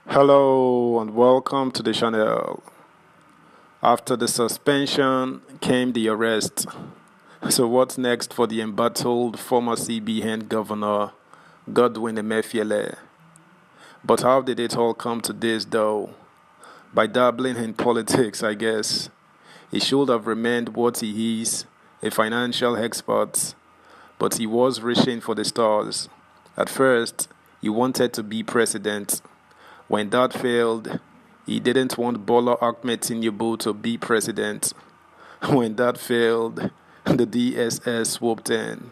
Hello and welcome to the channel. After the suspension came the arrest. So what's next for the embattled former CBN governor Godwin Emefiele? But how did it all come to this though? By dabbling in politics, I guess. He should have remained what he is, a financial expert, but he was reaching for the stars. At first, he wanted to be president. When that failed, he didn't want Bola Ahmed Tinubu to be president. When that failed, the DSS swooped in.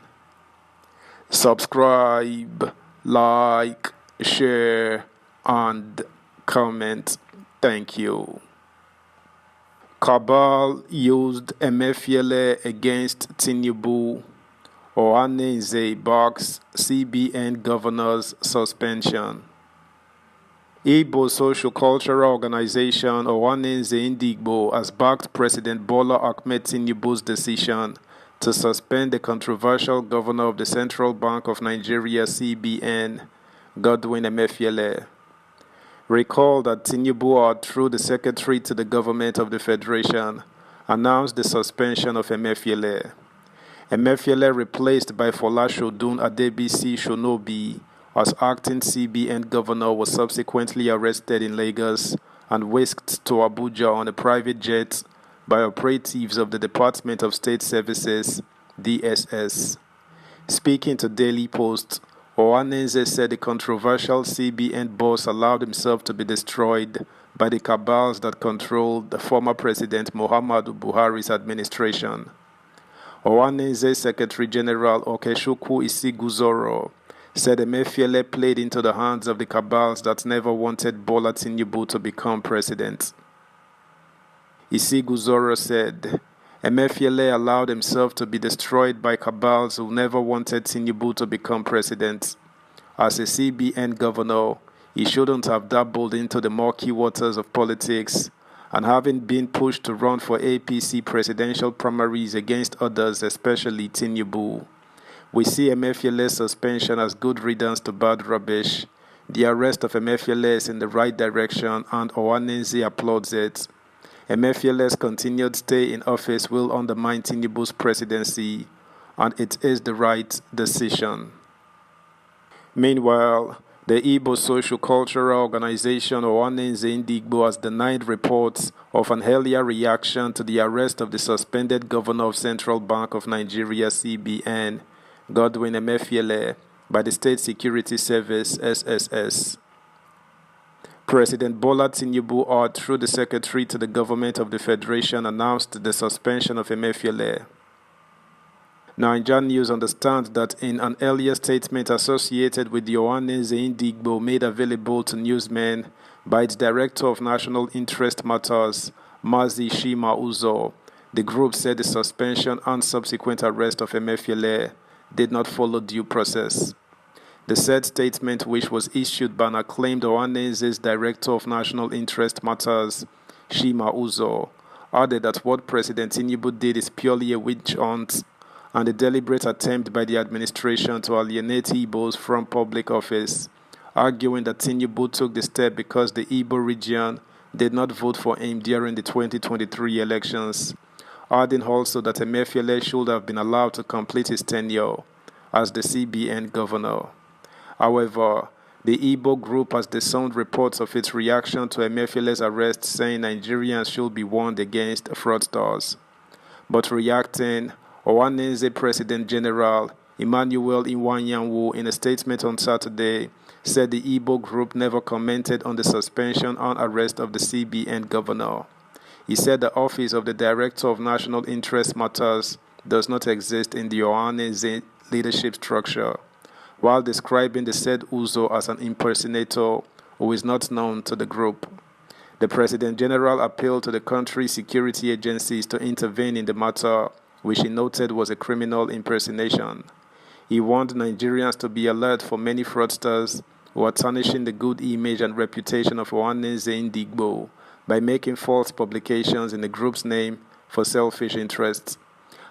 Subscribe, like, share, and comment. Thank you. Cabal used Emefiele against Tinubu. Ohaneze backs CBN governor's suspension. Igbo Social Cultural Organization Ohaneze Indigbo has backed President Bola Ahmed Tinubu's decision to suspend the controversial governor of the Central Bank of Nigeria CBN, Godwin Emefiele. Recall that Tinubu, through the Secretary to the Government of the Federation, announced the suspension of Emefiele. Emefiele, replaced by Folashodun Adebisi Shonobi as acting CBN governor, was subsequently arrested in Lagos and whisked to Abuja on a private jet by operatives of the Department of State Services, DSS. Speaking to Daily Post, Ohaneze said the controversial CBN boss allowed himself to be destroyed by the cabals that controlled the former President Muhammadu Buhari's administration. Ohanese's Secretary General Okechukwu Isiguzoro said Emefiele played into the hands of the cabals that never wanted Bola Tinubu to become president. Isiguzoro said Emefiele allowed himself to be destroyed by cabals who never wanted Tinubu to become president. As a CBN governor, he shouldn't have dabbled into the murky waters of politics, and having been pushed to run for APC presidential primaries against others, especially Tinubu. We see Emefiele's suspension as good riddance to bad rubbish. The arrest of Emefiele is in the right direction and Ohaneze applauds it. Emefiele's continued stay in office will undermine Tinubu's presidency, and it is the right decision. Meanwhile, the Igbo Social Cultural Organization Ohaneze Indigbo has denied reports of an earlier reaction to the arrest of the suspended governor of Central Bank of Nigeria CBN, Godwin Emefiele, by the State Security Service SSS. President Bola Tinubu, through the Secretary to the Government of the Federation, announced the suspension of Emefiele. Nigerian News understands that in an earlier statement associated with the Ohaneze Indigbo made available to newsmen by its Director of National Interest Matters, Mazi Shima Uzo, the group said the suspension and subsequent arrest of Emefiele did not follow due process. The said statement, which was issued by an acclaimed Ohanese's Director of National Interest Matters, Shima Uzo, added that what President Tinubu did is purely a witch hunt and a deliberate attempt by the administration to alienate Igbos from public office, arguing that Tinubu took the step because the Igbo region did not vote for him during the 2023 elections, adding also that Emefiele should have been allowed to complete his tenure as the CBN governor. However, the Igbo group has disowned reports of its reaction to Emefiele's arrest, saying Nigerians should be warned against fraudsters. But reacting, Ohaneze President General Emmanuel Iwanyanwu, in a statement on Saturday, said the Igbo group never commented on the suspension and arrest of the CBN governor. He said the office of the Director of National Interest Matters does not exist in the Ohaneze leadership structure, while describing the said Uzo as an impersonator who is not known to the group. The President General appealed to the country's security agencies to intervene in the matter, which he noted was a criminal impersonation. He warned Nigerians to be alert for many fraudsters who are tarnishing the good image and reputation of Ohaneze Indigbo by making false publications in the group's name for selfish interests.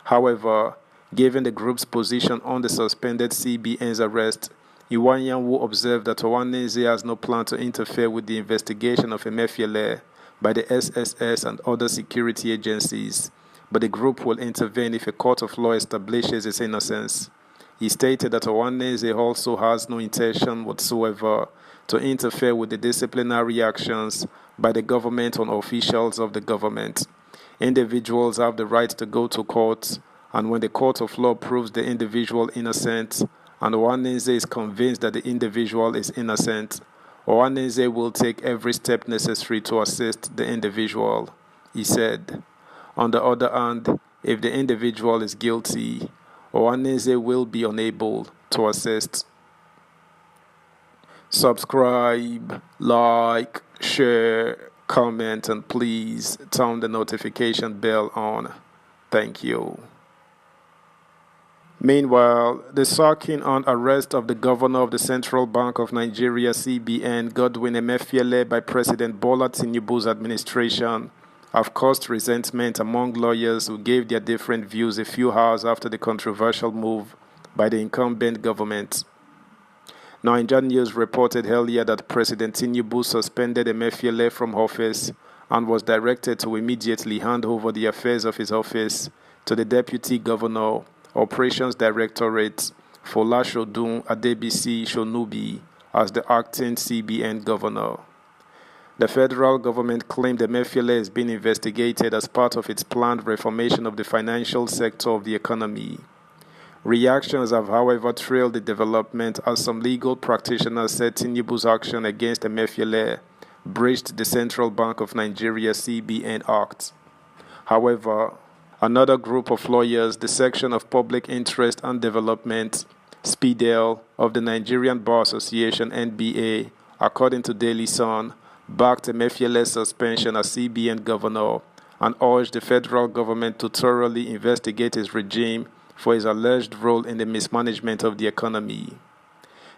However, given the group's position on the suspended CBN's arrest, Iwanyanwu observed that Ohanaeze has no plan to interfere with the investigation of Emefiele by the SSS and other security agencies, but the group will intervene if a court of law establishes his innocence. He stated that Ohanaeze also has no intention whatsoever to interfere with the disciplinary actions by the government on officials of the government. Individuals have the right to go to court, and when the court of law proves the individual innocent, and Ohanaeze is convinced that the individual is innocent, Ohanaeze will take every step necessary to assist the individual, he said. On the other hand, if the individual is guilty, Ohanaeze will be unable to assist. Subscribe, like, share, comment, and please turn the notification bell on. Thank you. Meanwhile, the sacking and arrest of the governor of the Central Bank of Nigeria (CBN), Godwin Emefiele, by President Bola Tinubu's administration have caused resentment among lawyers who gave their different views a few hours after the controversial move by the incumbent government. Nigerian News reported earlier that President Tinubu suspended Emefiele from office and was directed to immediately hand over the affairs of his office to the Deputy Governor, Operations Directorate, Folashodun Adebisi Shonubi, as the acting CBN governor. The federal government claimed Emefiele is being investigated as part of its planned reformation of the financial sector of the economy. Reactions have, however, trailed the development as some legal practitioners said Tinubu's action against Emefiele breached the Central Bank of Nigeria (CBN) Act. However, another group of lawyers, the Section of Public Interest and Development (SPIDEL) of the Nigerian Bar Association (NBA), according to Daily Sun, backed Emefiele's suspension as CBN governor and urged the federal government to thoroughly investigate his regime for his alleged role in the mismanagement of the economy.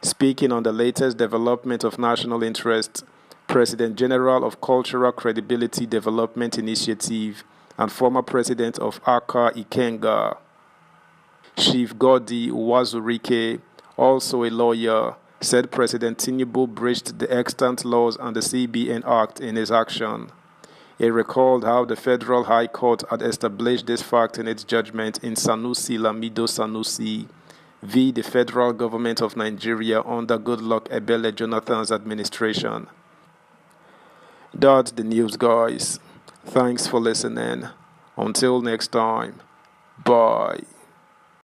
Speaking on the latest development of national interest, President General of Cultural Credibility Development Initiative and former president of Aka Ikenga, Chief Godi Uwazurike, also a lawyer, said President Tinubu breached the extant laws and the CBN Act in his action. He recalled how the Federal High Court had established this fact in its judgment in Sanusi Lamido Sanusi v. the Federal Government of Nigeria under Goodluck Ebele Jonathan's administration. That's the news, guys. Thanks for listening. Until next time, bye.